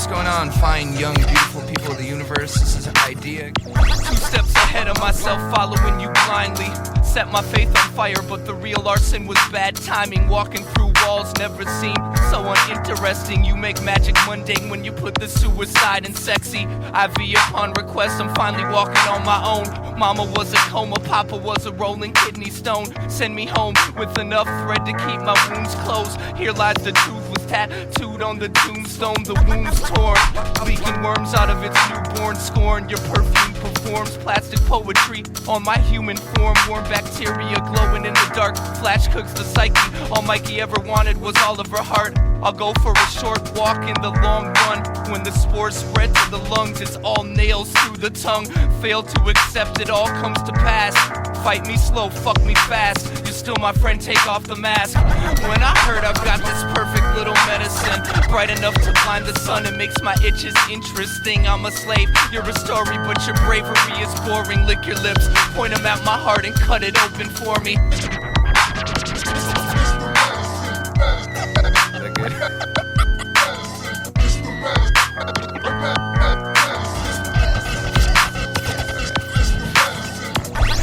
what's going on, fine, young, beautiful people of the universe? This is Eyedea. 2 steps ahead of myself, following you blindly. Set my faith on fire, but the real arson was bad timing. Walking through walls never seemed so uninteresting. You make magic mundane when you put the suicide in sexy. IV upon request, I'm finally walking on my own. Mama was a coma, Papa was a rolling kidney stone. Send me home with enough thread to keep my wounds closed. Here lies the truth, was tattooed on the tombstone. The wounds torn, leaking worms out of its newborn scorn. Your perfume performs plastic poetry on my human form. Warm bacteria glowing in the dark, flash cooks the psyche. All Mikey ever wanted was all of her heart. I'll go for a short walk in the long run. When the spores spread to the lungs, it's all nails through the tongue. Fail to accept it all comes to pass. Fight me slow, fuck me fast. You're still my friend, take off the mask. When I heard I've got this perfect little medicine, bright enough to blind the sun, it makes my itches interesting. I'm a slave, you're a story, but your bravery is boring. Lick your lips, point them at my heart and cut it open for me.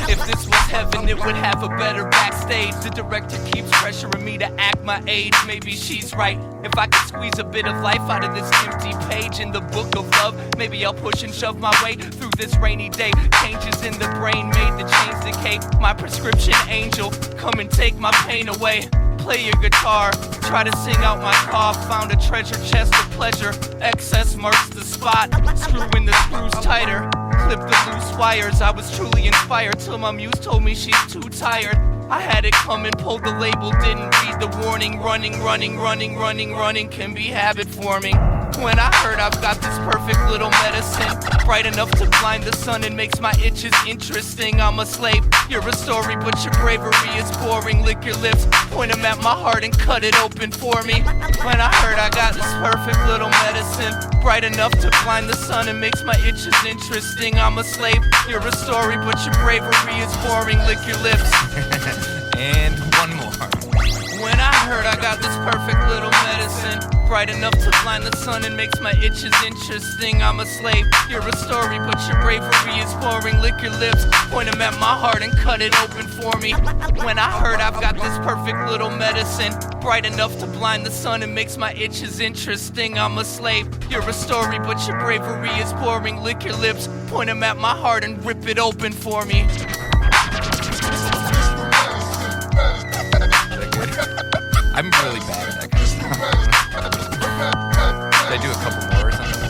If this was heaven, it would have a better backstage. The director keeps pressuring me to act my age. Maybe she's right. If I could squeeze a bit of life out of this empty page in the book of love, maybe I'll push and shove my way through this rainy day. Changes in the brain made the chains decay. My prescription angel, come and take my pain away. Play your guitar, try to sing out my cough. Found a treasure chest of pleasure, excess marks the spot. Screw in the screws tighter, clip the loose wires. I was truly inspired till my muse told me she's too tired. I had it coming, pulled the label, didn't read the warning. Running can be habit forming. When I heard I've got this perfect little medicine, bright enough to blind the sun and makes my itches interesting. I'm a slave, you're a story, but your bravery is boring. Lick your lips, point them at my heart and cut it open for me. When I heard I got this perfect little medicine, bright enough to blind the sun and makes my itches interesting. I'm a slave, you're a story, but your bravery is boring. Lick your lips. And one more. When I heard I got this perfect little medicine, bright enough to blind the sun and makes my itches interesting. I'm a slave, you're a story, but your bravery is boring. Lick your lips, point them at my heart and cut it open for me. When I heard I've got this perfect little medicine, bright enough to blind the sun and makes my itches interesting. I'm a slave, you're a story, but your bravery is boring. Lick your lips, point them at my heart and rip it open for me. I'm really bad at that kind of stuff. Should I do a couple more or something?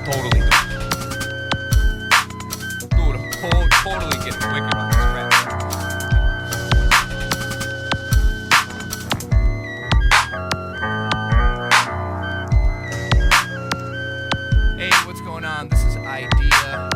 Totally do it. Dude, totally getting wicked on this rap. Hey, what's going on? This is Eyedeamusic.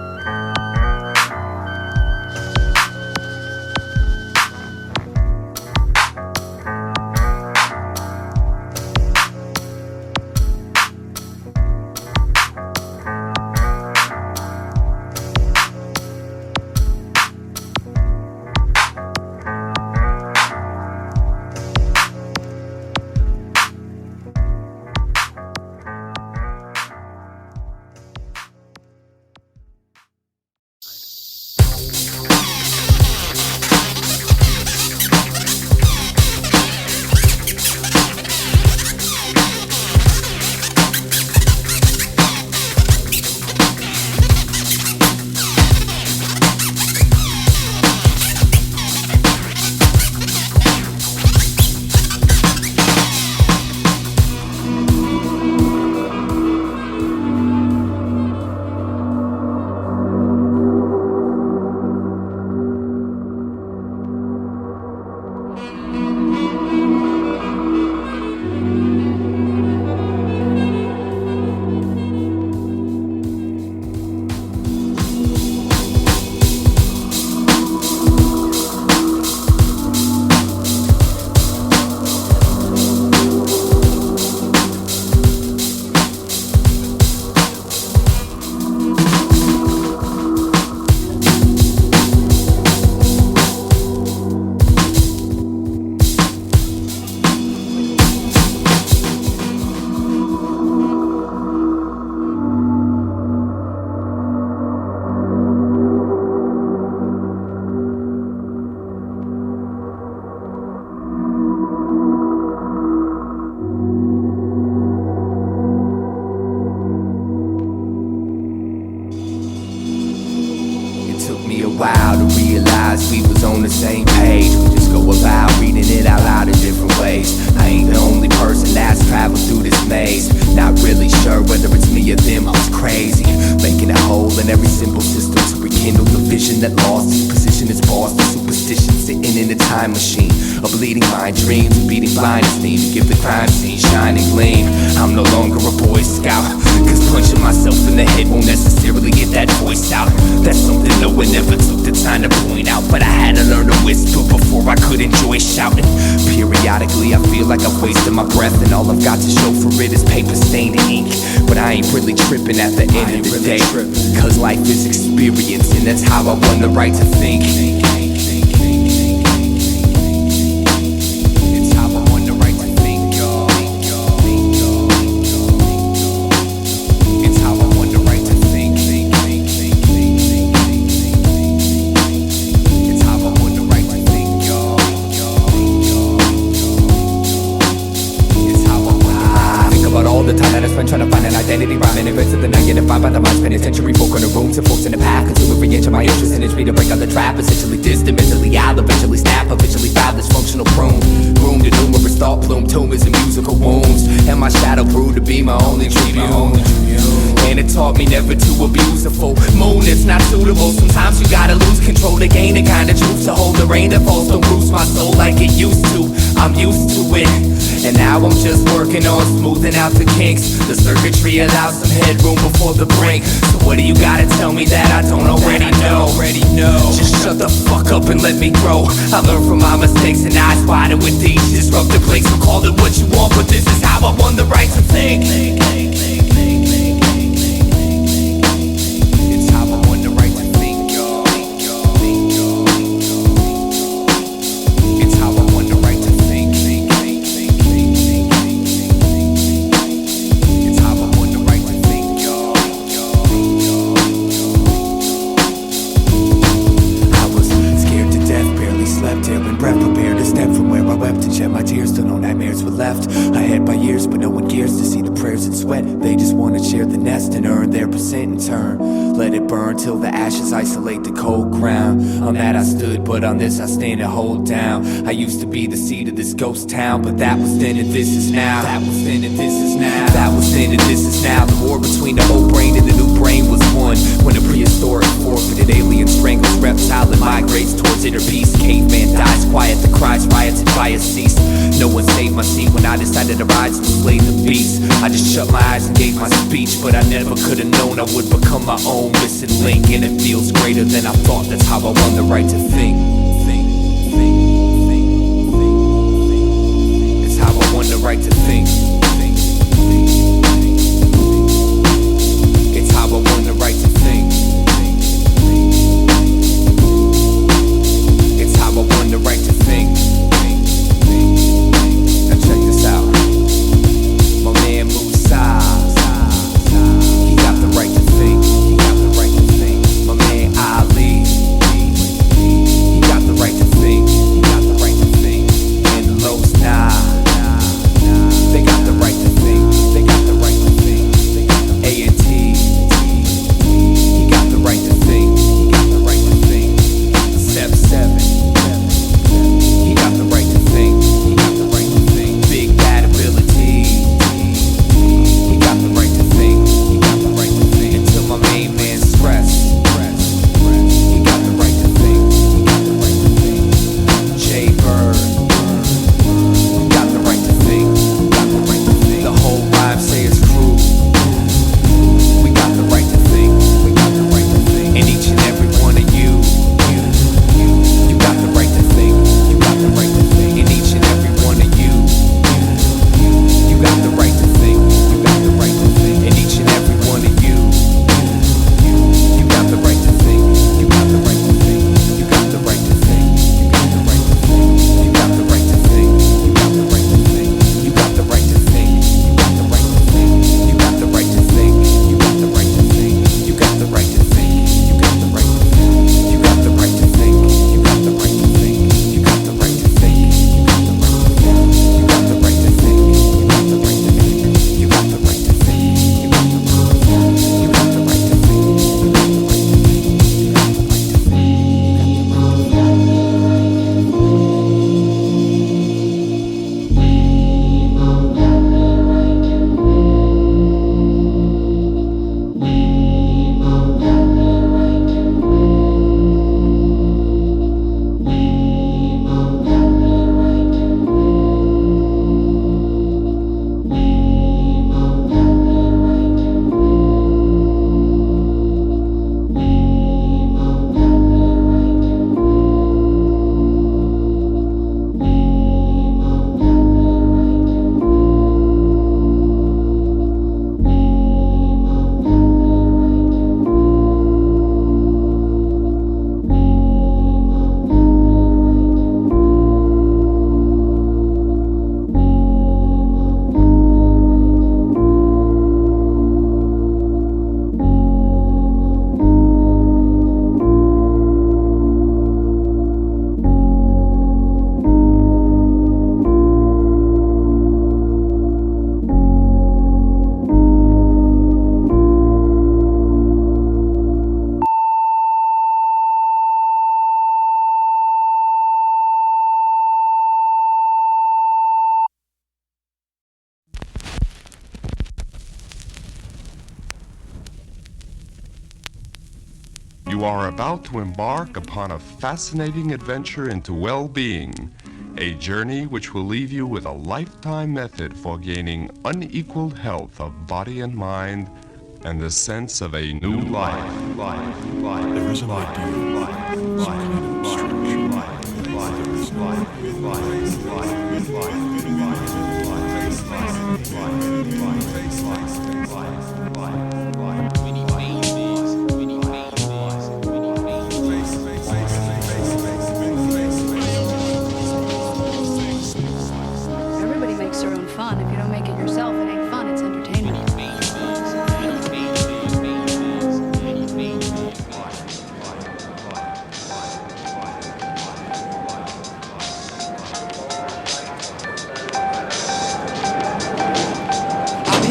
on the same page. We just go about reading it out loud in different ways. I ain't the only person that's traveled through this maze. Not really sure whether it's me or them, I was crazy, making a hole in every simple system to rekindle the vision that lost its position as boss. The superstition sitting in a time machine, a bleeding mind, dreams, a beating blindness need to give the crime scene shining gleam. I'm no longer a Boy Scout, cause punching myself in the head won't necessarily get that voice out. That's something no one ever took the time to point out, but I had to learn to whisper before I could enjoy shouting. Periodically I feel like I've wasted my breath, and all I've got to show for it is paper stained ink. But I ain't really tripping at the end of the day, cause life is experience, and that's how I won the right to think. Trying to find an identity, rhyming events of the night, getting by the mind, spending century folk in a room, to folks in the pack, consume every inch of my interest, and it's me to break out the trap, essentially distant, mentally I'll eventually snap, eventually foul this functional prune, groomed in numerous thought plume, tumors and musical wounds, and my shadow proved to be my only tribune. And it taught me never to abuse a full moon, it's not suitable. Sometimes you gotta lose control to gain the kind of truth, to hold the rain that falls, don't bruise my soul like it used to. I'm used to it, and now I'm just working on smoothing out the kinks. The circuitry allows some headroom before the brink. So what do you gotta tell me that I don't already know? Just shut the fuck up and let me grow. I learned from my mistakes and I spotted with these disruptive plates. So call it what you want, but this is how I won the right to think. It's how I won the right to think, y'all. It's how I won the right to think. It's how I won the right to think, y'all. I was scared to death, barely slept, ailing breath, prepared to step from where I wept and shed my tears till no nightmares were left. I had my years, but no one cares to see the prayers and sweat. They just wanna share the nest and earn their percent in turn. Let it burn till the ashes isolate the cold ground. On that I stood, but on this I stand and hold down. I used to be the seed of this ghost town, but that was then and this is now. That was then and this is now. That was then and this is now. The war between the old brain and the new brain was won when a prehistoric forfeited alien strangles reptile and migrates towards inner peace. Caveman dies quiet, the cries, riots, and fires cease. No one saved my seat when I decided to rise and slay the beast. I just shut my eyes and gave my speech, but I never could have known I would become my own missing link. And it feels greater than I thought, that's how I won the right to think. It's how I won the right to think. It's how I won the right to think. It's how I won the right to think. Now check this out. My man Musa, he got the right to think. He got the right to think. My man Ali, he got You are about to embark upon a fascinating adventure into well-being, a journey which will leave you with a lifetime method for gaining unequaled health of body and mind and the sense of a new life. There is an ideal, some kind of abstraction. There is Everybody makes their own fun. If you don't make it yourself, it ain't fun, it's entertainment.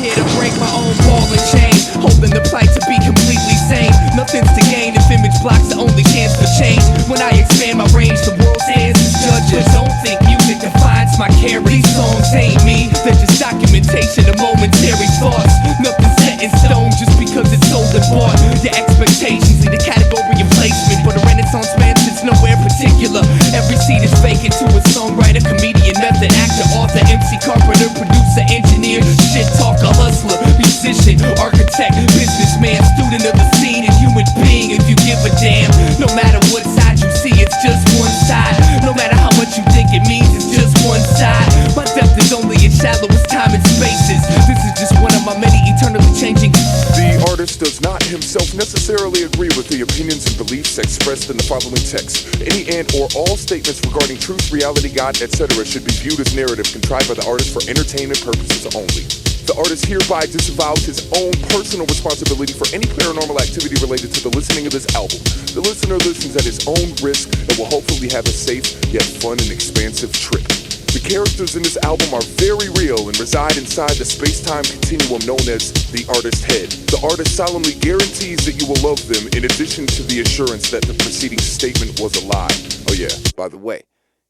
Here to break my own ball and chain, holding the plight to be completely sane. Nothing's to gain if image blocks the only chance for change. When I expand my range, the world stands as judges. Don't think music defines my carry. These songs ain't me, they're just documentation of momentary thoughts. Nothing's set in stone just because it's sold and bought. Your expectations lead a category of placement, but a renaissance man sits nowhere particular. Every seat is vacant to a songwriter, comedian, method actor, author, MC, carpenter, producer, engineer, shit talker, hustler, musician, architect, businessman, student of the scene, and human being. If you give a damn, no matter what side you see, it's just one side. No matter how much you think it means, it's just one side. My depth is only as shallow as time and spaces. This is just one of my many eternally changing. The artist does not himself necessarily agree with the opinions and beliefs expressed in the following text. Any and or all statements regarding truth, reality, God, etc. should be viewed as narrative contrived by the artist for entertainment purposes only. The artist hereby disavows his own personal responsibility for any paranormal activity related to the listening of this album. The listener listens at his own risk and will hopefully have a safe, yet fun and expansive trip. The characters in this album are very real and reside inside the space-time continuum known as the artist's head. The artist solemnly guarantees that you will love them in addition to the assurance that the preceding statement was a lie. Oh yeah, by the way,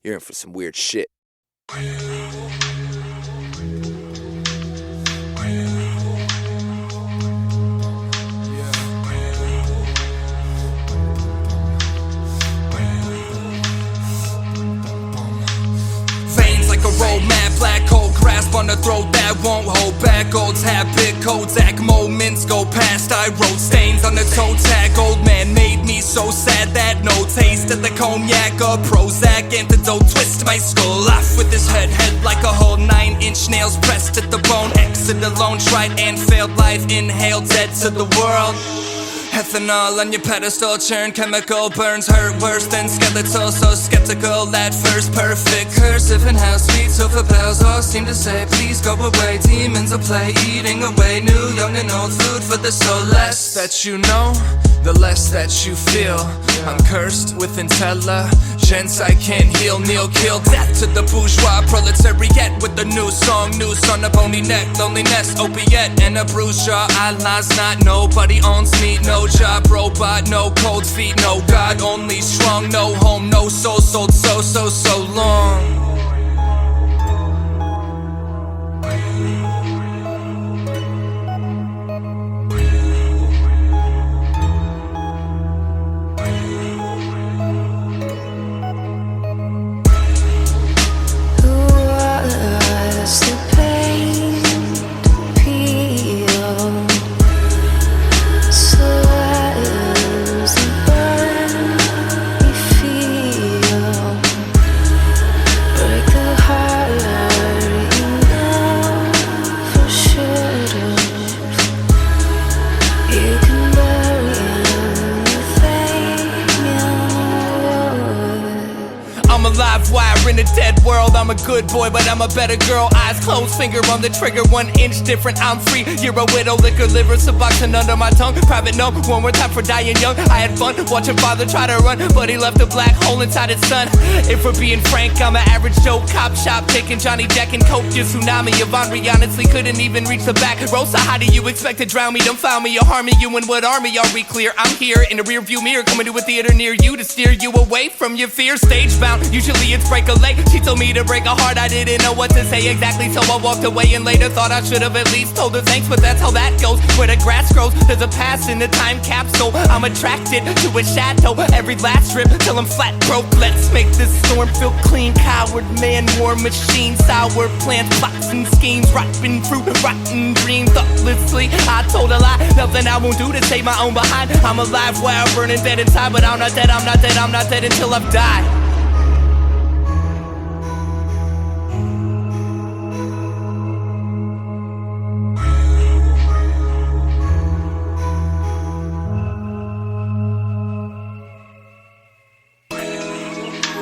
you're in for some weird shit. Like a road map, black hole grasp on the throat that won't hold back. Old's habit, Kodak moments go past. I wrote stains on the toe tag. Old man made me so sad that no taste of the cognac or Prozac antidote twist my skull off with his head like a whole 9-inch nails pressed at the bone. Exit alone, tried and failed life, inhaled dead to the world. Ethanol on your pedestal, churn chemical burns hurt worse than skeletal. So skeptical at first, perfect cursive and how sweet silver bells all seem to say please go away. Demons will play, eating away new, young and old food for the soul. Less that you know, the less that you feel. I'm cursed with intelligence I can't heal. Kneel, kill, death to the bourgeois proletariat with the new song, noose on a bony neck, loneliness, opiate, and a bruised jaw. Allah's not, nobody owns me, no job, robot, no cold feet, no God, only strong, no home, no soul, sold so long. In a dead world, I'm a good boy, but I'm a better girl. Eyes closed, finger on the trigger, 1 inch different. I'm free. You're a widow, liquor, liver, suboxone under my tongue. Private note, one more time for dying young. I had fun watching father try to run, but he left a black hole inside his son. If we're being frank, I'm an average Joe cop shop, taking Johnny Jack and Coke. Your tsunami of Henri honestly couldn't even reach the back row. So how do you expect to drown me? Don't found me or harm me. You and what army are we clear? I'm here in the rear view mirror, coming to a theater near you to steer you away from your fear. Stage bound, usually it's break a leg. She told me to break break a heart, I didn't know what to say exactly, so I walked away and later thought I should have at least told her thanks, but that's how that goes. Where the grass grows, there's a past in the time capsule. I'm attracted to a shadow, every last strip till I'm flat broke. Let's make this storm feel clean. Coward man, war machine, sour plants, plots and schemes, rotten fruit, rotten dreams. Thoughtlessly, I told a lie, nothing I won't do to save my own behind. I'm alive while burning dead inside, but I'm not dead, I'm not dead, I'm not dead until I've died.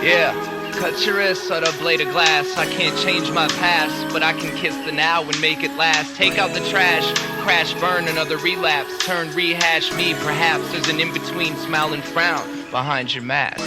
Yeah, cut your wrist on a blade of glass. I can't change my past, but I can kiss the now and make it last. Take out the trash, crash, burn, another relapse. Turn, rehash me, perhaps there's an in-between smile and frown behind your mask.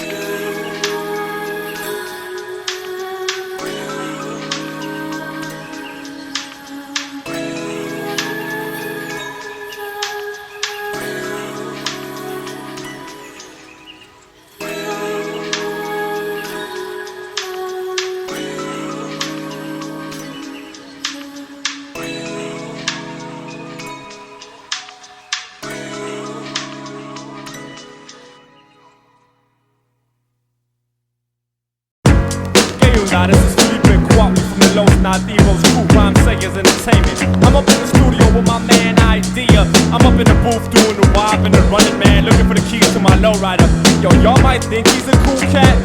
Nah, this is Felipe Kwame from the Los Nativos True Rhyme Sayers Entertainment. I'm up in the studio with my man Eyedea. I'm up in the booth doing the wild and the running man, looking for the keys to my lowrider. Yo, y'all might think he's a cool cat,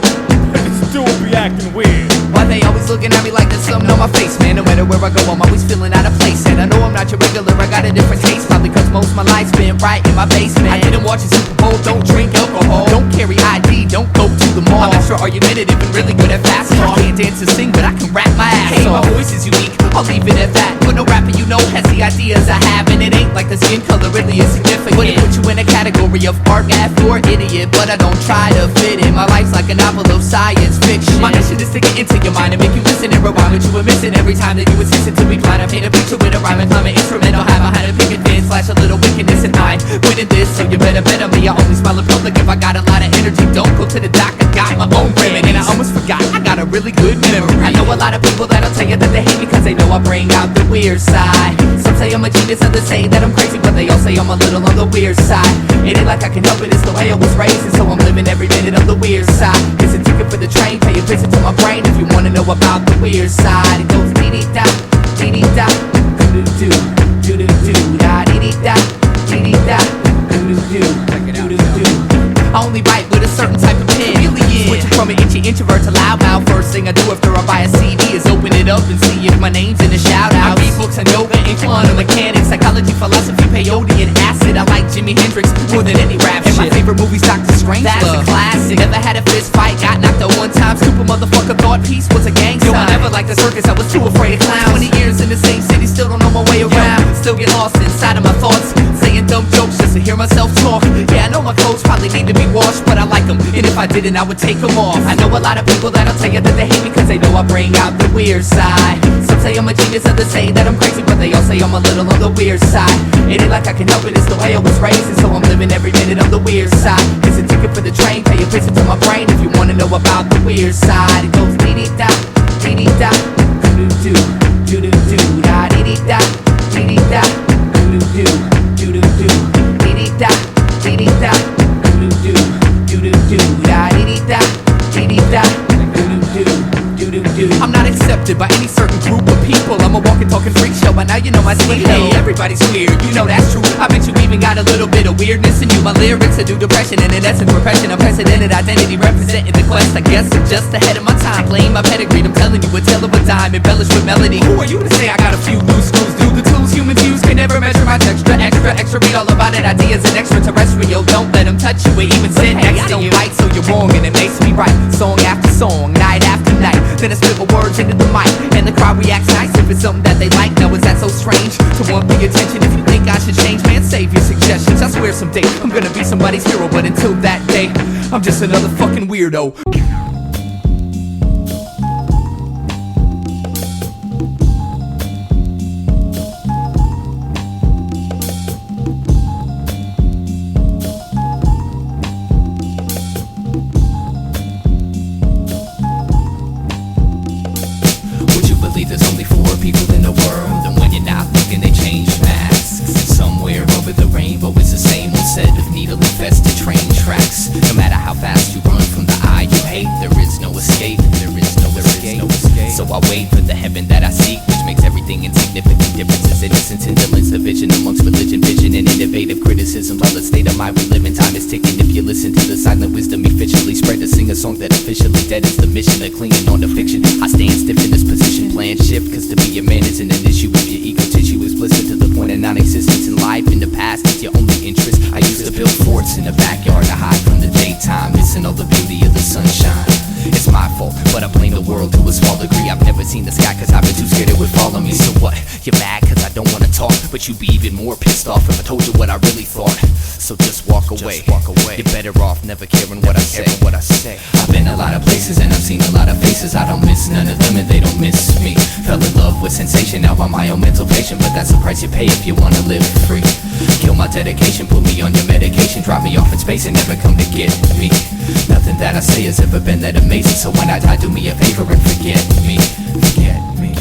but this dude be acting weird. Why they always looking at me like there's something on my face, man? No matter where I go, I'm always feeling out of place. And I know I'm not your regular, I got a different taste. Probably cause most of my life's been right in my basement. I didn't watch a Super Bowl, don't drink alcohol, don't carry ID, don't go to the mall. I'm extra argumentative and really good at fast talk. Can't dance or sing, but I can rap my ass off. My voice is unique, I'll leave it at that. But no rapper you know has the ideas I have, and it ain't like the skin color really is significant. Wouldn't put you in a category of art, F, or idiot, but I don't try to fit in. My life's like a novel of science fiction. My mission is to get into your mind and make you listen and rewind what you were missing every time that you insist to be blind. I paint a picture with a rhyme and climb an instrumental high behind a picket fence, flash a little wickedness in mind. Winning this, so you better bet on me. I only smile in public if I got a lot of energy. Don't go to the doc, I got my own remedy. And I almost forgot, I got a really good memory. I know a lot of people that'll tell you that they hate me cause they know I bring out the weird side. Some say I'm a genius, others say that I'm crazy, but they all say I'm a little on the weird side. It ain't like I can help it, it's the way I was raised, and so I'm living every minute of the weird side. It's a ticket for the train, pay a visit to my brain if you wanna know about the weird side. It goes dee-dee-da, dee-dee-da, doo-doo-doo, doo-doo-doo, da-dee-dee-da, dee-dee-da, doo-doo-doo, doo-doo-doo. I only write with a certain type of pen. Switching from an itchy introvert to loudmouth. First thing I do after I buy a CD is open it up and see if my name's in the shout-out. I read books on yoga and quantum mechanics, psychology, philosophy, peyote, and acid. I like Jimi Hendrix more than any rap shit. And my favorite movie's Dr. Strangelove. That's a classic. Never had a fist fight, got knocked out one time. Stupid motherfucker thought peace was a gang sign. Yo, I never liked the circus, I was too afraid of clowns. 20 years in the same city, still don't know my way around. Still get lost inside of my thoughts, saying dumb jokes just to hear myself talk. Yeah, I know my clothes probably need to be washed, but I like them, and if I didn't, I would take them off. I know a lot of people that'll tell you that they hate me cause they know I bring out the weird side. Some say I'm a genius, others say that I'm crazy, but they all say I'm a little on the weird side. It ain't like I can help it, it's the way I was raised, and so I'm living every minute on the weird side. It's a ticket for the train, pay a visit to my brain if you wanna know about the weird side. It goes dee-dee-da, dee-dee-da, doo-doo-doo, doo-doo-doo, da-dee-dee-da, dee-dee-da, doo-doo-doo, doo-doo-doo, dee-dee-da, dee-dee-da, doo-doo-doo, doo-doo-doo, da-dee-dee-da, dee-dee-da, doo-doo-doo, doo-doo-doo. I'm not accepted by any certain group of people. I'm a walking, talking freak show, but now you know my speed. Hey, everybody's weird, you know that's true. I bet you even got a little bit of weirdness in you. My lyrics are do depression, and in essence repression. Unprecedented identity representing the quest. I guess I'm just ahead of my time, playing my pedigree. I'm telling you a tale of a dime, embellished with melody. Who are you to say I got a few loose screws? Do the tools humans use can never measure my texture. Extra, read all about it. Ideas and extraterrestrial. Don't let them touch you or even sit next to you. Right, so you're wrong, and it makes me right. Song after song, night after night. Then I spit my words into the mic, and the crowd reacts nice if it's something that they like. Now is that so strange to want the attention? If you think I should change, man, save your suggestions. I swear someday I'm gonna be somebody's hero, but until that day, I'm just another fucking weirdo. wait for the heaven that I seek, which makes everything insignificant. Differences, innocence, indolence, division amongst religion, vision, and innovative criticisms. All the state of mind we live in, time is ticking. If you listen to the silent wisdom efficiently spread, to sing a song that officially dead is the mission of clinging on to fiction. I stand stiff in this position, plan shift, cause to be a man isn't an issue if your ego tissue is blistered to the point of non-existence in life. In the past, it's your only interest. I used to build forts in the backyard to hide from the daytime, missing all the beauty of the sunshine. It's my fault, but I blame the world to a small degree. I've never seen the sky cause I've been too scared it would follow me. So what? You're mad cause I don't wanna talk, but you'd be even more pissed off if I told you what I really thought. So just walk away. You're better off never caring what I say. I've been a lot of places and I've seen a lot of faces. I don't miss none of them and they don't miss me. Fell in love with sensation, now I'm my own mental patient, but that's the price you pay if you wanna live free. Kill my dedication, put me on your medication, drop me off in space and never come to get me. Nothing that I say has ever been that amazing, so when I die, do me a favor and forget me. Forget me.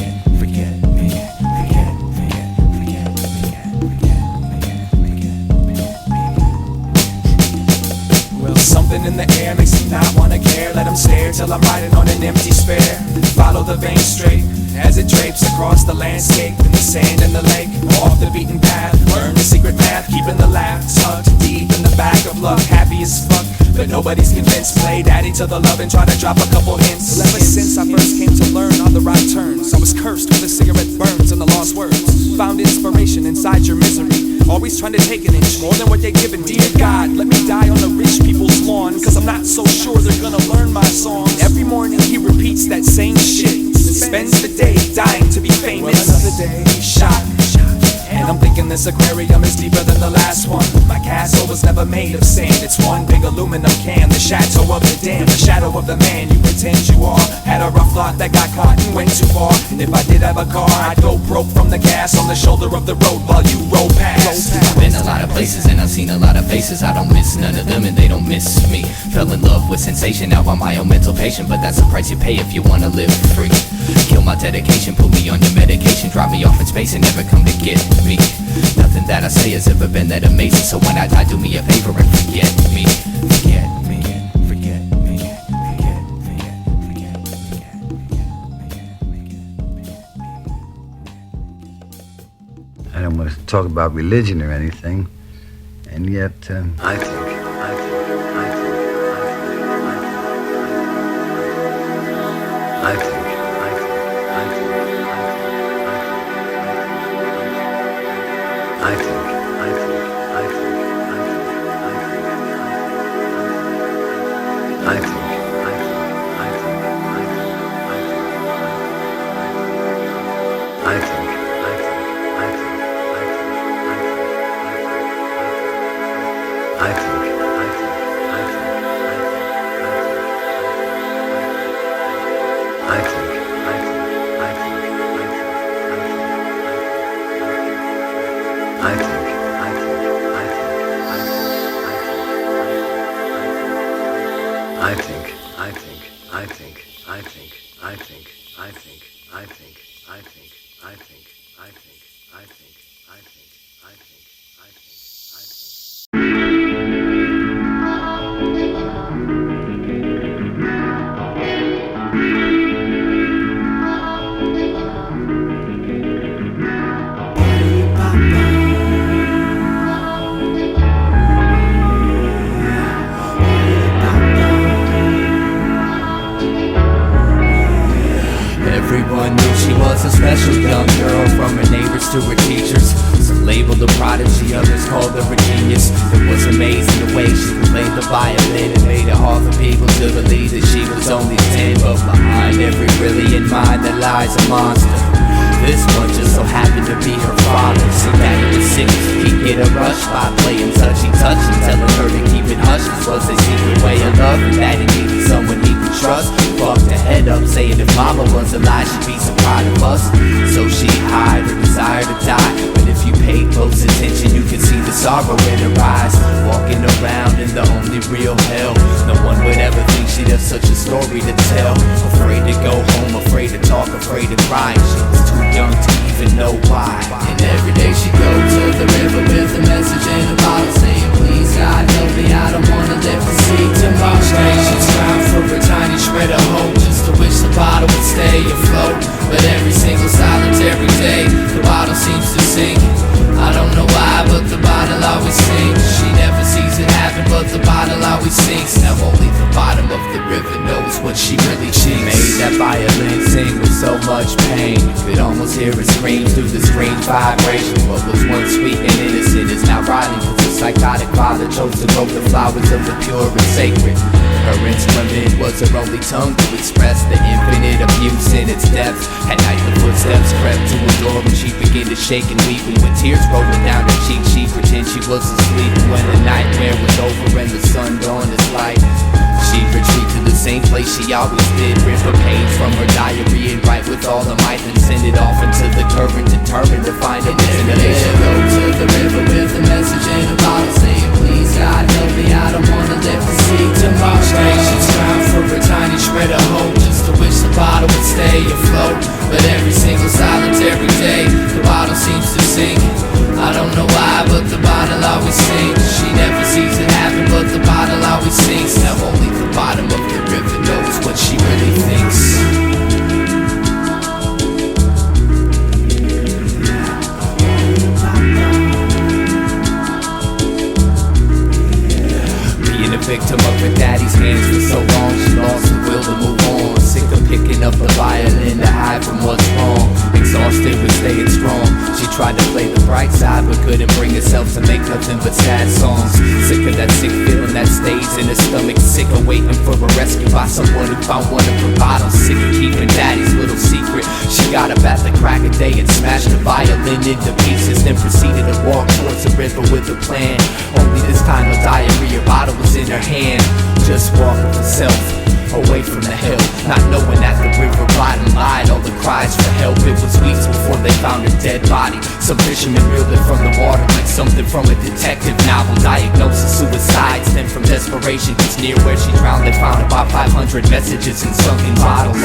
Something in the air makes me not wanna care. Let them stare till I'm riding on an empty spare. Follow the vein straight as it drapes across the landscape. In the sand and the lake, off the beaten path. Learn the secret math, keeping the laugh tucked deep in the back of luck. Happy as fuck, but nobody's convinced. Play daddy to the love and try to drop a couple hints. Well, ever since I first came to learn all the right turns, I was cursed with a cigarette burns and the lost words. Found inspiration inside your misery, always trying to take an inch more than what they're giving me. Dear God, let me die on the rich people's lawn, cause I'm not so sure they're gonna learn my songs. Every morning he repeats that same shit, spends the day dying to be famous. Well, another day shot, and I'm thinking this aquarium is deeper than the last one. My castle was never made of sand, it's one big aluminum can. The chateau of the dam, the shadow of the man you pretend you are. Had a rough lot that got caught and went too far. And if I did have a car, I'd go broke from the gas on the shoulder of the road while you roll past. I've been a lot of places and I've seen a lot of faces. I don't miss none of them and they don't miss me. Fell in love with sensation, now I'm my own mental patient, but that's the price you pay if you wanna live free. Kill my dedication, put me on your medication, drop me off in space and never come to get me. Nothing that I say has ever been that amazing, so when I die, do me a favor and forget me. Forget me. Forget me. Forget me. Forget me. I don't want to talk about religion or anything, and yet I think Everyone knew she was a special young girl, from her neighbors to her teachers. Some labeled a prodigy, others called her a genius. It was amazing the way she played the violin. It made it hard for people to believe that she was only 10, but behind every brilliant mind there lies a monster. This one just so happened to be her father. See that he was sick, he'd get a rush by playing touchy-touch and telling her to keep it hush. This was a secret way of love, and that he needed someone he could trust. Fucked her head up, saying if mama was alive, she'd be so proud of us. So she hid her desire to die, but if you paid close attention, you could see the sorrow in her eyes. Walking around in the only real hell, no one would ever think she'd have such a story to tell. Afraid to go home, afraid to talk, afraid to cry. She was too young to even know why. And every day she go to the river with a message in a bottle, saying please God help me, I don't wanna live to see tomorrow. Each day she strive for a tiny shred of hope, just to wish the bottle would stay afloat, but every single solitary day the bottle seems to sink. I don't know why, but the bottle always sinks. She never sees it happen, but the bottle always sinks. Now only the bottom of the river knows what she really thinks. She made that violin sing with so much pain, you could almost hear it scream through the strange vibration. What was once sweet and innocent is now rotting, cause the psychotic father chose to grow the flowers of the pure and sacred. Her instrument was her only tongue to express the infinite abuse in its depths. At night the footsteps crept to her door and she began to shake and weep, and when tears rolling down her cheek she pretended she was asleep. And when the nightmare was over and the sun dawned its light, she'd retreat to the same place she always did, rip a page from her diary and write with all the might, and send it off into the current, determined to find a destination. Go to the river with a message in a bottle saying, please God help me, I don't wanna live to see tomorrow. Patience time for a tiny shred of hope, just to wish the bottle would stay afloat, but every single solitary day the bottle seems to sink. I don't know why, but the bottle always sinks. She never sees it happen, but the bottle always sinks. Now only the bottom of the river knows what she really thinks. Being a victim of her daddy's hands for so long, she lost the will to move on. Sick of picking up the violin to hide from what's wrong. Exhausted with staying strong, she tried to play the bright side but couldn't bring herself to make nothing but sad songs. Sick of that sick feeling that stays in her stomach, sick of waiting for a rescue by someone who found one of her bottles. Sick of keeping daddy's little secret. She got up at the crack of day and smashed the violin into pieces, then proceeded to walk towards the river with a plan. Only this time a diary, her bottle was in her hand. Just walk with herself away from the hill, not knowing that the river bottom lied all the cries for help. It was weeks before they found her dead body. Some fishermen reeled it from the water like something from a detective novel. Diagnosis suicide stemmed from desperation, cause near where she drowned they found about 500 messages in sunken bottles.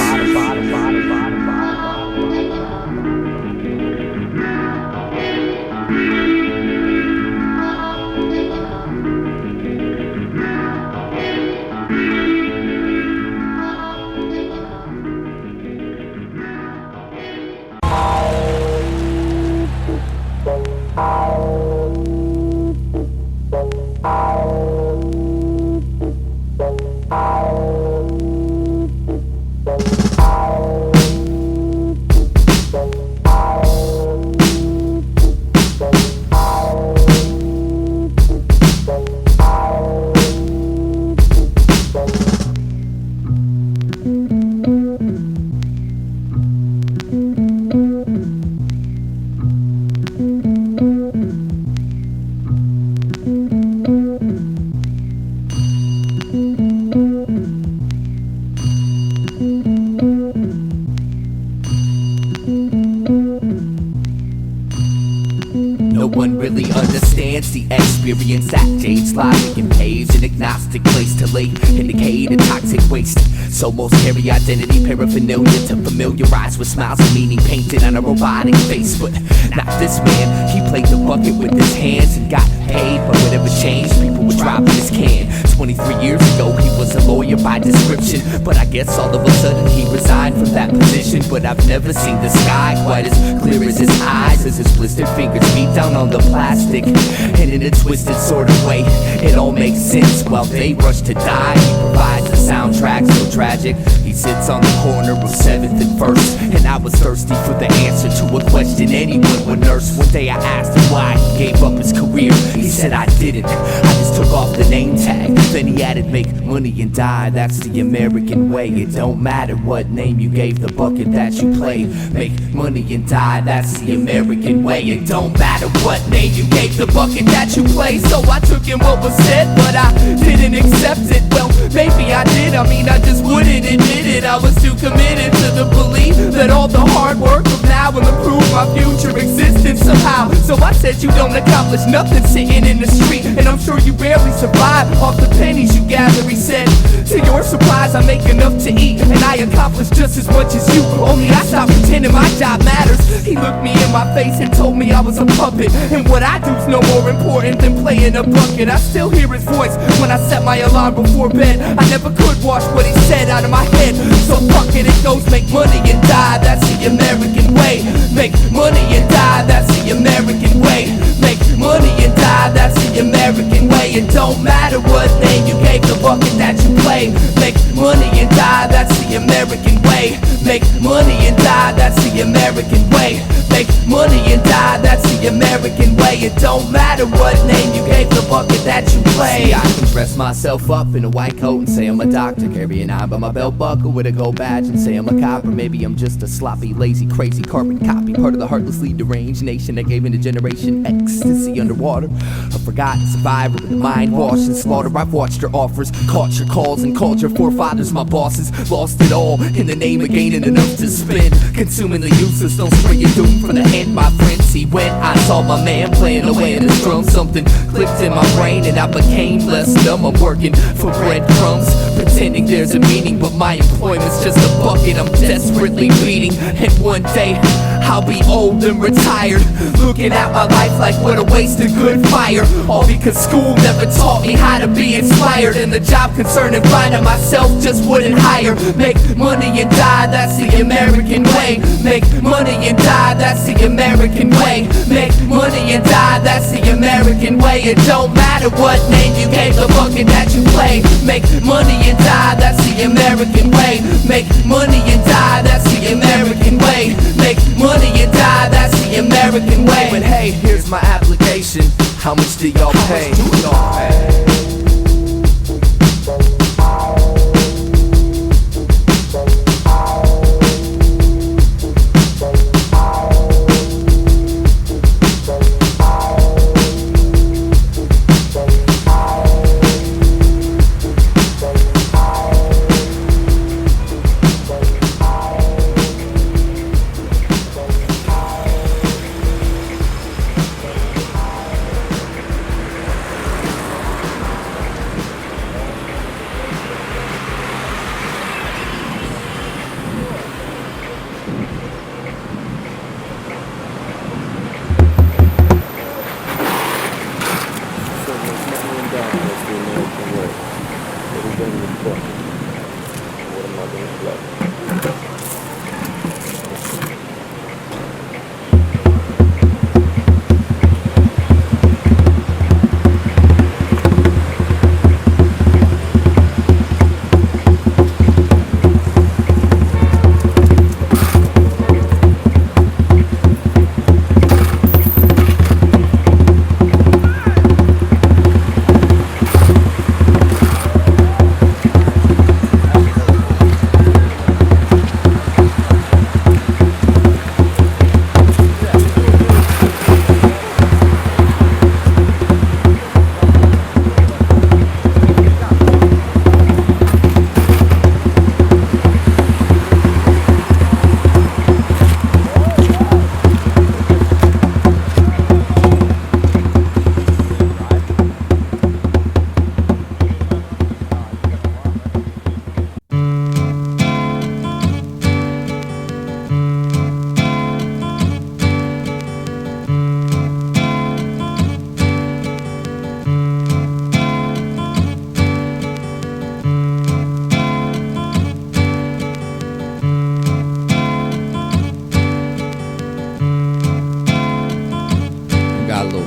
The experience that jades logic and paves an agnostic place to lay, indicate a toxic waste. So most carry identity paraphernalia to familiarize with smiles and meaning painted on a robotic face. But not this man, he played the bucket with his hands and got paid. But whatever changed, people would drop in his can. 23 years ago he was a lawyer by description, but I guess all of a sudden he resigned from that position. But I've never seen the sky quite as clear as his eyes, as his blistered fingers beat down on the plastic. And in a twisted sort of way, it all makes sense. While they rush to die, he provides a soundtrack so tragic. He sits on the corner of 7th and 1st, and I was thirsty for the answer to a question anyone would nurse. One day I asked him why he gave up his career. He said I didn't, I just took off the name tag. Then he added, make money and die, that's the American way. It don't matter what name you gave the bucket that you played. Make money and die, that's the American way. It don't matter what name you gave the bucket that you played. So I took in what was said, but I didn't accept it. Well, maybe I did, I just wouldn't admit it. I was too committed to the belief that all the hard work of now will improve my future existence somehow. So I said you don't accomplish nothing sitting in the street, and I'm sure you barely survive off the pennies you gather. He said, to your surprise, I make enough to eat, and I accomplish just as much as you, only I stopped pretending my job matters. He looked me in my face and told me I was a puppet, and what I do's no more important than playing a bucket. I still hear his voice when I set my alarm before bed. I never could wash what he said out of my head, so fuck it, it goes make money and die, that's the American way. Make money and die, that's the American way. Make money and die, that's the American way. It don't matter what name you gave the bucket that you play. Make money and die, that's the American way. Make money and die, that's the American way. Make money and die, that's the American way. It don't matter what name you gave the bucket that you play. See, I can dress myself up in a white coat and say I'm a doctor, carry an eye by my belt buckle with a gold badge and say I'm a cop. Or maybe I'm just a sloppy, lazy, crazy carbon copy, part of the heartlessly deranged nation that gave in a generation ecstasy underwater. A forgotten survivor with a mind washed and slaughter. I've watched your offers, caught your calls, and called your forefathers my bosses. Lost it all in the name of gaining enough to spend, consuming the useless. Don't spring your doom from the hand, my friend. See, when I saw my man playing away in his drum, something clicked in my brain and I became less dumb. I'm working for breadcrumbs, pretending there's a meaning, but my employment's just a bucket I'm desperately bleeding. And one day I'll be old and retired, looking at my life like what a waste of good fire. All because school never taught me how to be inspired, and the job concern and finding myself just wouldn't hire. Make money and die, that's the American way. Make money and die, that's the American way. Make money and die, that's the American way. It don't matter what name you gave the bucket that you play. Make money and die, that's the American way. Make money and die, that's the American way. Make money and die, that's the American way. But hey, here's my application. How much do y'all pay?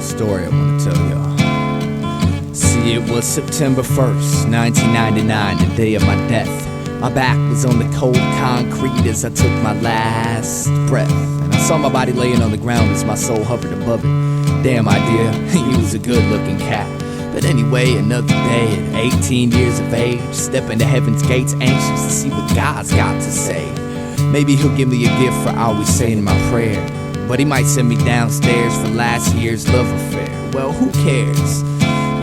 Story I want to tell y'all. See, it was September 1st, 1999, the day of my death. My back was on the cold concrete as I took my last breath, and I saw my body laying on the ground as my soul hovered above it. Damn idea, he was a good-looking cat. But anyway, another day at 18 years of age, stepping to heaven's gates, anxious to see what God's got to say. Maybe he'll give me a gift for always saying my prayer, but he might send me downstairs for last year's love affair. Well, who cares?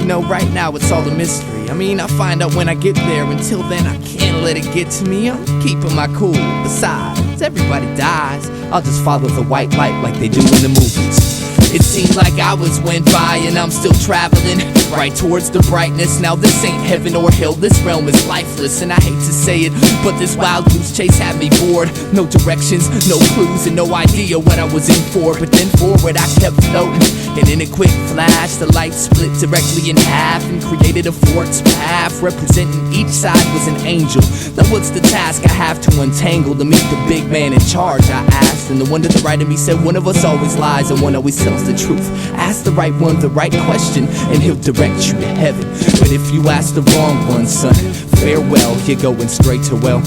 You know, right now it's all a mystery. I mean, I'll find out when I get there. Until then, I can't let it get to me. I'm keeping my cool. Besides, everybody dies. I'll just follow the white light like they do in the movies. It seemed like hours went by and I'm still traveling right towards the brightness. Now this ain't heaven or hell, this realm is lifeless. And I hate to say it, but this wild goose chase had me bored. No directions, no clues, and no idea what I was in for. But then forward I kept floating, and in a quick flash the light split directly in half and created a forked path. Representing each side was an angel. Now what's the task I have to untangle to meet the big man in charge, I asked. And the one to the right of me said, one of us always lies and one always tells the truth. Ask the right one the right question and he'll direct you to heaven. But if you ask the wrong one, son, farewell, you're going straight to well.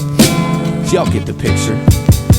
Y'all get the picture.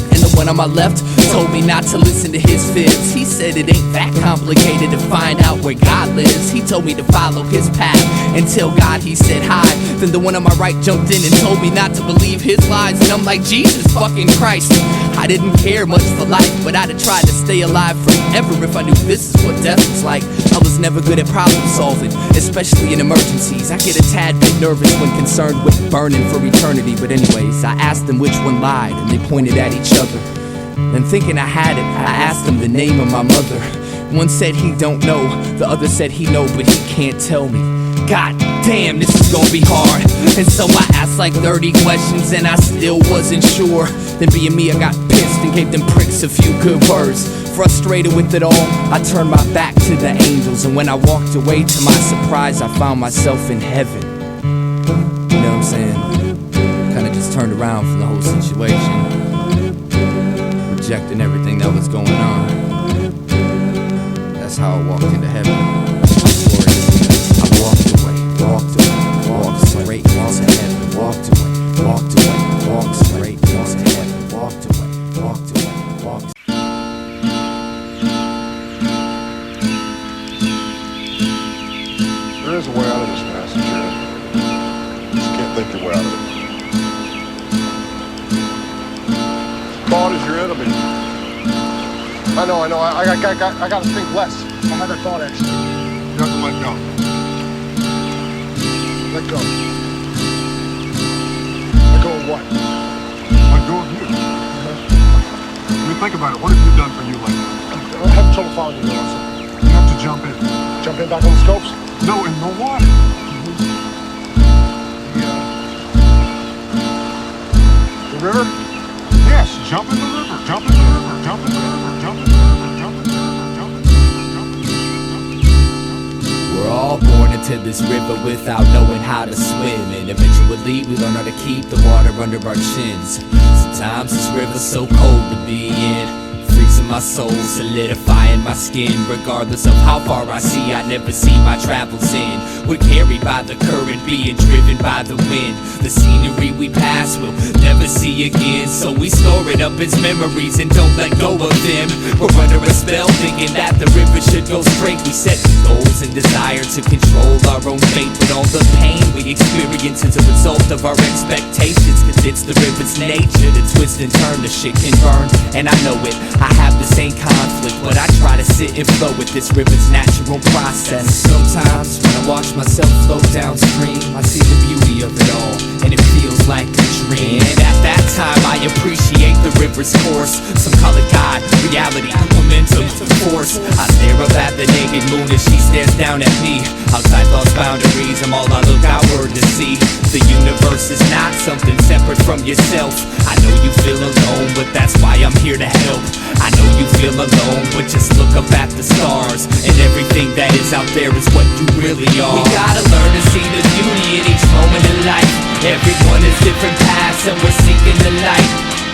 And the one on my left told me not to listen to his fibs. He said it ain't that complicated to find out where God lives. He told me to follow his path and tell God he said hi. Then the one on my right jumped in and told me not to believe his lies. And I'm like, Jesus fucking Christ, I didn't care much for life, but I'd have tried to stay alive forever if I knew this is what death was like. I was never good at problem solving, especially in emergencies. I get a tad bit nervous when concerned with burning for eternity. But anyways, I asked them which one lied and they pointed at each other. And thinking I had it, I asked them the name of my mother. One said he don't know, the other said he know but he can't tell me. God damn, this is gonna be hard. And so I asked like 30 questions and I still wasn't sure. Then being me, I got pissed and gave them pricks a few good words. Frustrated with it all, I turned my back to the angels. And when I walked away, to my surprise, I found myself in heaven. You know what I'm saying? Kinda just turned around from the whole situation, rejecting everything that was going on. That's how I walked into heaven. I walked straight into heaven. Walked straight into heaven. Walked away. There is a way out of this mess, Jared. Just can't think your way out of it. Thought is your enemy. I know. I gotta think less. I had that thought actually. You have to let go. Let go. Let go of what? Let go of you. I mean, think about it. What have you done for you lately? I'm having trouble following you, Nelson. You have to jump in. Jump in back on the scopes? No, in the water. The river? Yes, jump in the river. Jump in the river. Jump in the river. Jump in the river. Jump in the river. Jump in the river. Jump in the river. We're all born into this river without knowing how to swim, and eventually we learn how to keep the water under our chins. Sometimes this river's so cold to be in, freezing my soul, solidifying my skin. Regardless of how far I see, I never see my travels in. We're carried by the current, being driven by the wind. The scenery we pass will never see again, so we store it up as memories and don't let go of them. We're under a spell, thinking that the river should go straight. We set goals and desire to control our own fate, but all the pain we experience is a result of our expectations. Cause it's the river's nature to twist and turn, the shit can burn, and I know it. I have the same conflict, but I try to sit and flow with this river's natural process. Sometimes when I watch myself float downstream, I see the beauty of it all, and it feels like a dream. And at that time I appreciate the river's course. Some call it God, reality, momentum, force. I stare up at the naked moon as she stares down at me. Outside lost boundaries, I'm all I look outward to see. The universe is not something separate from yourself. I know you feel alone, but that's why I'm here to help. I know you feel alone, but just look up at the stars, and everything that is out there is what you really are. We gotta learn to see the beauty in each moment in life. Everyone has different paths and we're seeking the light.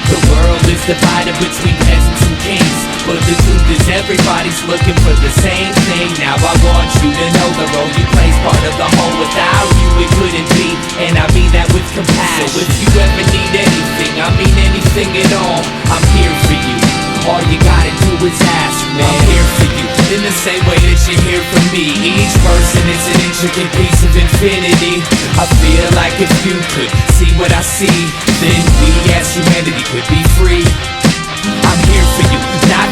The world is divided between peasants and kings, but the truth is everybody's looking for the same thing. Now I want you to know the role you play's part of the whole. Without you it couldn't be, and I mean that with compassion. So if you ever need anything, I mean anything at all, I'm here for you. All you gotta do is ask, man. I'm here for you, in the same way that you're here for me. Each person is an intricate piece of infinity. I feel like if you could see what I see, then we as humanity could be free. I'm here for you, not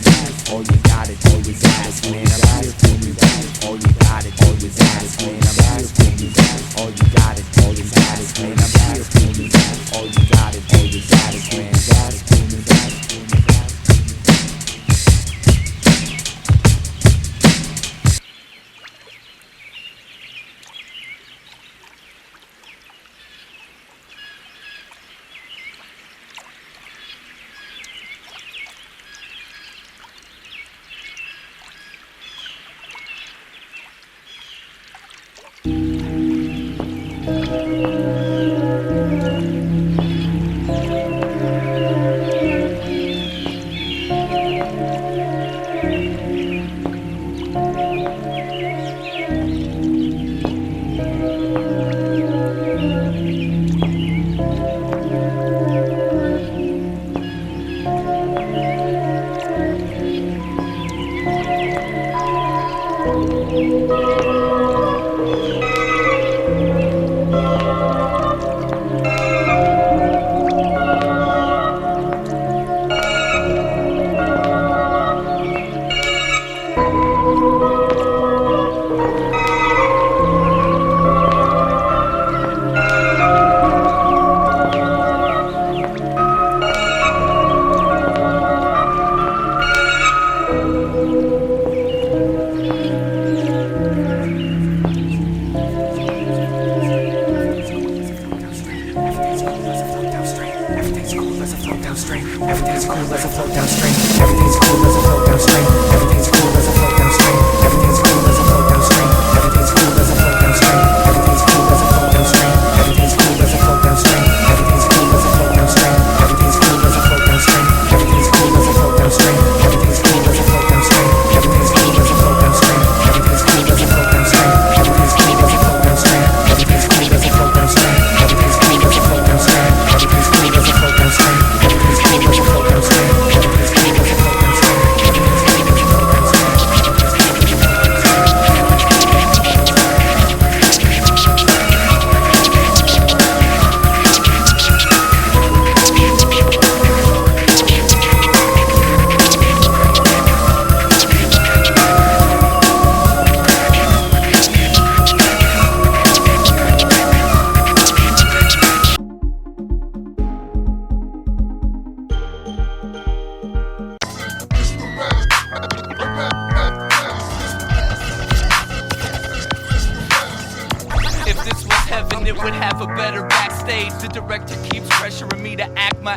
All you gotta do is ask, man. I'm here for you. All you gotta do is ask, man. I'm here for you. All you gotta do is ask, man. I'm here for you. All you gotta do is ask, man. Ask for me, ask for me,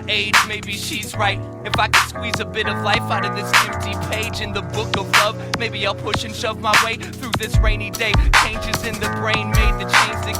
age, maybe she's right. If I could squeeze a bit of life out of this empty page in the book of love, maybe I'll push and shove my way through this rainy day. Changes in the brain made the chains that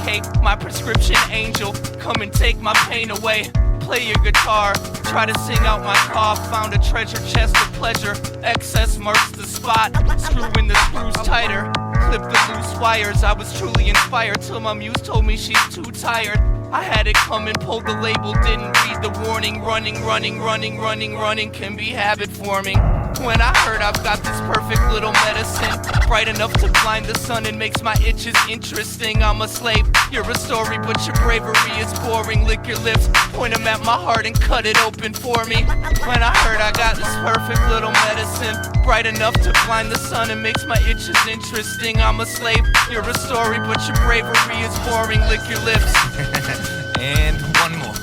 prescription angel, come and take my pain away. Play your guitar, try to sing out my cough. Found a treasure chest of pleasure, excess marks the spot. Screw in the screws tighter, clip the loose wires. I was truly inspired till my muse told me she's too tired. I had it coming, pulled the label, didn't read the warning. Running can be habit forming. When I heard I've got this perfect little medicine, bright enough to blind the sun and makes my itches interesting. I'm a slave, you're a story, but your bravery is boring. Lick your lips, point them at my heart and cut it open for me. When I heard I got this perfect little medicine, bright enough to blind the sun and makes my itches interesting. I'm a slave, you're a story, but your bravery is boring. Lick your lips. And one more.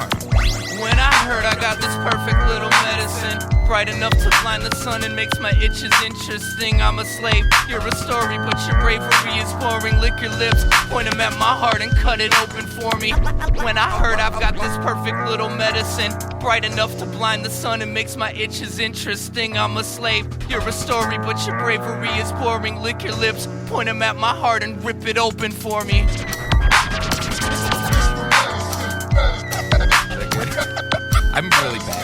When I heard I got this perfect little medicine, bright enough to blind the sun and makes my itches interesting. I'm a slave, you're a story, but your bravery is boring. Lick your lips, point them at my heart and cut it open for me. When I heard I've got this perfect little medicine, bright enough to blind the sun and makes my itches interesting. I'm a slave, you're a story, but your bravery is boring. Lick your lips, point them at my heart and rip it open for me. I'm really bad